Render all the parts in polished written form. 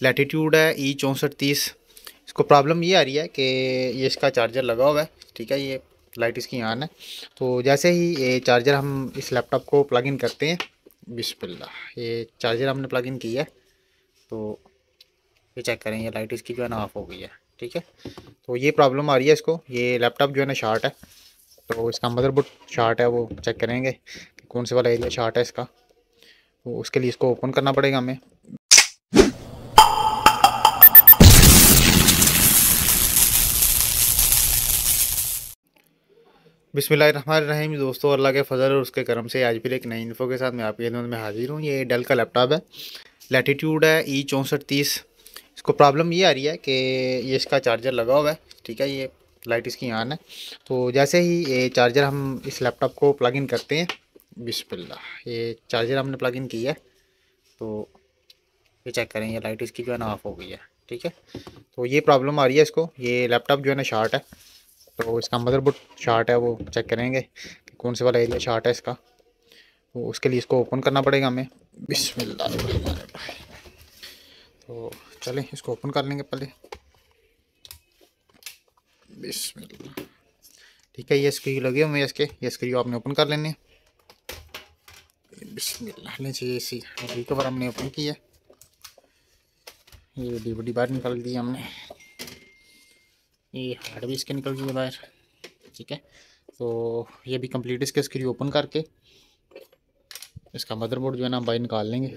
Latitude है E6430। इसको problem ये आ रही है कि ये इसका चार्जर लगा हुआ है, ठीक है, ये लाइट इसकी ऑन है। तो जैसे ही ये चार्जर हम इस लैपटॉप को प्लग इन करते हैं, बिस्मिल्लाह, ये चार्जर हमने प्लग इन किया है, तो ये चेक करें, ये लाइट इसकी जो है ना ऑफ हो गई है, ठीक है। तो ये प्रॉब्लम आ रही है इसको, ये लैपटॉप जो है ना शॉर्ट है, तो इसका मदरबोर्ड शॉर्ट है, वो चेक करेंगे कि कौन से वाला एरिया शॉर्ट है इसका। तो उसके लिए इसको ओपन करना पड़ेगा हमें। बिस्मिल्लाहिर्रहमानिर्रहीम। दोस्तों, अल्लाह के फजल और उसके करम से आज फिर एक नई इन्फो के साथ मैं आपकी खिदमत में हाजिर हूँ। ये डेल का लैपटॉप है, लैटिट्यूड है E6430। इसको प्रॉब्लम ये आ रही है कि ये इसका चार्जर लगा हुआ है, ठीक है, ये लाइट इसकी ऑन है। तो जैसे ही ये चार्जर हम इस लैपटॉप को प्लग इन करते हैं, बिस्मिल्लाह, ये चार्जर हमने प्लग इन किया है, तो ये चेक करें, ये लाइट इसकी जो है ना ऑफ हो गई है, ठीक है। तो ये प्रॉब्लम आ रही है इसको, ये लैपटॉप जो है ना शॉर्ट है, तो इसका मदरबोर्ड शॉर्ट है, वो चेक करेंगे कि कौन से वाला एरिया शॉर्ट है इसका। तो उसके लिए इसको ओपन करना पड़ेगा हमें। बिस्मिल्लाह। तो चलें इसको ओपन कर लेंगे पहले। बिस्मिल्लाह, ठीक है, ये स्क्रू लगे हुए हैं इसके, ये स्क्रू आपने ओपन कर लेने। बिस्मिल्लाह, नीचे इसी कवर हमने ओपन किया, ये डीवीडी बाहर निकाल दी हमने, ये हार्ड भी इसके निकल गई बाहर, ठीक है। तो ये भी कंप्लीट इसके स्क्रू ओपन करके इसका मदरबोर्ड जो है ना बाहर निकाल लेंगे।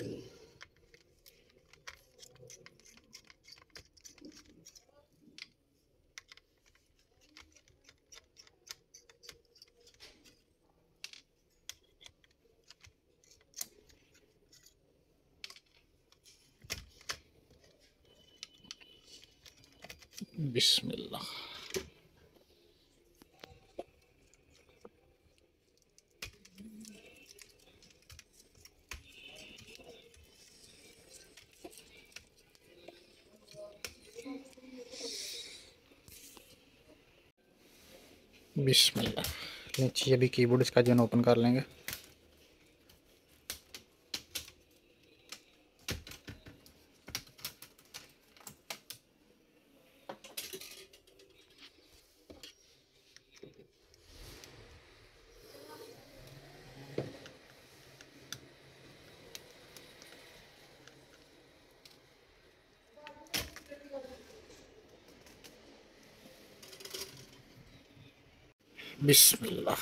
बिस्मिल्लाह, बिस्मिल्लाह। नीचे अभी कीबोर्ड इसका जो है ओपन कर लेंगे। बिस्मिल्लाह,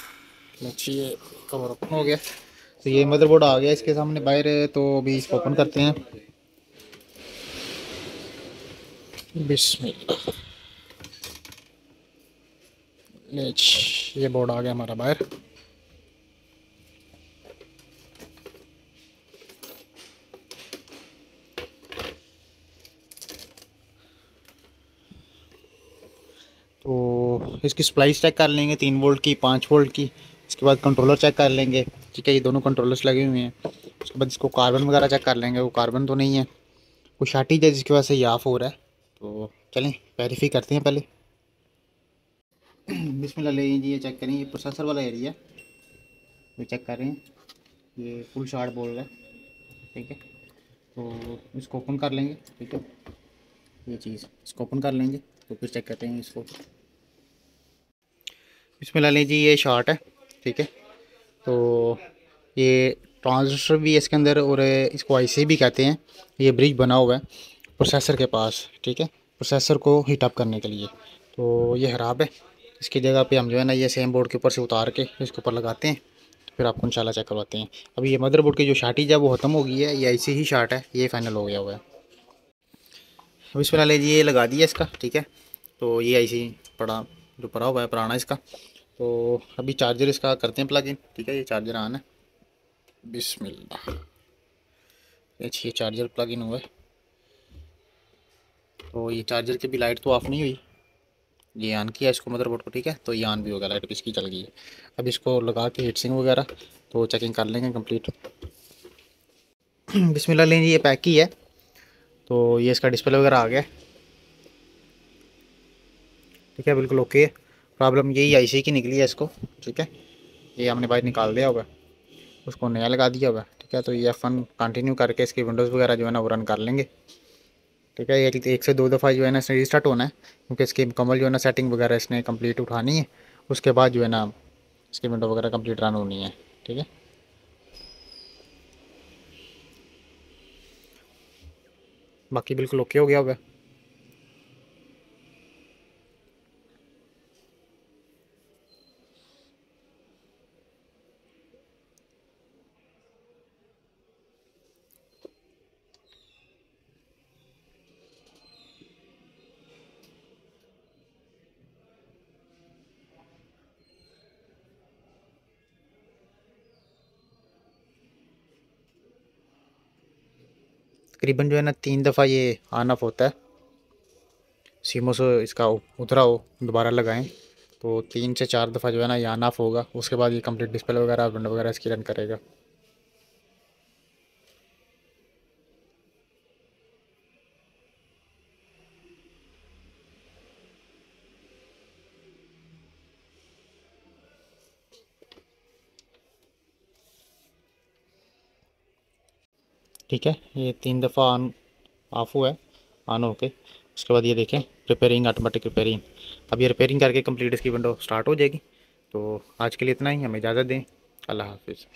नीचे ये कवर ओपन हो गया, तो ये मदरबोर्ड आ गया इसके सामने बाहर। तो अभी इसको ओपन करते हैं। बिस्मिल्लाह, नीचे ये बोर्ड आ गया हमारा बाहर। तो इसकी स्प्लाइस चेक कर लेंगे, 3 वोल्ट की, 5 वोल्ट की। इसके बाद कंट्रोलर चेक कर लेंगे, ठीक है, ये दोनों कंट्रोलर्स लगे हुए हैं। उसके बाद इसको कार्बन वगैरह चेक कर लेंगे, वो कार्बन तो नहीं है, वो शार्टेज है जिसकी वजह से ये ऑफ हो रहा है। तो चलें वेरीफाई करते हैं पहले। बिस्मिल्लाह, ले जी, ये चेक करें, ये प्रोसेसर वाला एरिया, ये चेक कर रहे हैं, ये फुल शॉर्ट बोल रहा है, ठीक है। तो इसको ओपन कर लेंगे, ठीक है, ये चीज़ इसको ओपन कर लेंगे, तो फिर चेक करते हैं इसको। बिस्मिल्लाह, ले जी, ये शॉर्ट है, ठीक है। तो ये ट्रांजिस्टर भी है इसके अंदर, और इसको आईसी भी कहते हैं। ये ब्रिज बना हुआ है प्रोसेसर के पास, ठीक है, प्रोसेसर को हीट अप करने के लिए। तो ये ख़राब है, इसकी जगह पे हम जो है ना ये सेम बोर्ड के ऊपर से उतार के इसके ऊपर लगाते हैं, तो फिर आपको इंशाल्लाह चेक करवाते हैं। अभी ये मदरबोर्ड की जो शार्टेज है वो ख़त्म हो गई है, ये आईसी ही शार्ट है, ये फाइनल हो गया हुआ है। अब इस पर ले जी, ये लगा दिया इसका, ठीक है। तो ये आईसी पड़ा जो पड़ा हुआ है पुराना इसका। तो अभी चार्जर इसका करते हैं प्लग इन, ठीक है, ये चार्जर ऑन है। बिस्मिल्लाह, ये चार्जर प्लग इन हुआ है। तो ये चार्जर की भी लाइट तो ऑफ़ नहीं हुई, ये ऑन किया इसको मदरबोर्ड को, ठीक है, तो ये ऑन भी होगा, लाइट भी इसकी चल गई है। अब इसको लगा के हीटसिंग वगैरह तो चेकिंग कर लेंगे कंप्लीट। बिस्मिल्लाह, लेंगे, ये पैक ही है। तो ये इसका डिस्प्ले वगैरह आ गया, ठीक है, बिल्कुल ओके है। प्रॉब्लम यही आईसी की निकली है इसको, ठीक है, ये हमने बाहर निकाल दिया होगा, उसको नया लगा दिया होगा, ठीक है। तो ये F1 कंटिन्यू करके इसकी विंडोज़ वगैरह जो है ना वो रन कर लेंगे। ठीक है, एक से दो दफ़ा जो है ना इसने रीस्टार्ट होना है, क्योंकि इसकी मुकम्मल जो है ना सेटिंग वगैरह इसने कंप्लीट उठानी है। उसके बाद जो है ना इसकी विंडो वगैरह कंप्लीट रन होनी है। ठीक है, बाकी बिल्कुल ओके हो गया होगा। तकरीबन जो है ना 3 दफ़ा ये ऑन ऑफ होता है। सीमो से इसका उतरा हो दोबारा लगाएं तो 3 से 4 दफ़ा जो है ना ये ऑन ऑफ होगा। उसके बाद ये कंप्लीट डिस्प्ले वगैरह विंडो वगैरह इसकी रन करेगा। ठीक है, ये 3 दफ़ा ऑन ऑफ हुआ है, ऑन ओके। उसके बाद ये देखें रिपेयरिंग, ऑटोमेटिक रिपेयरिंग। अब ये रिपेयरिंग करके कंप्लीट इसकी विंडो स्टार्ट हो जाएगी। तो आज के लिए इतना ही, हमें इजाज़त दें। अल्लाह हाफिज़।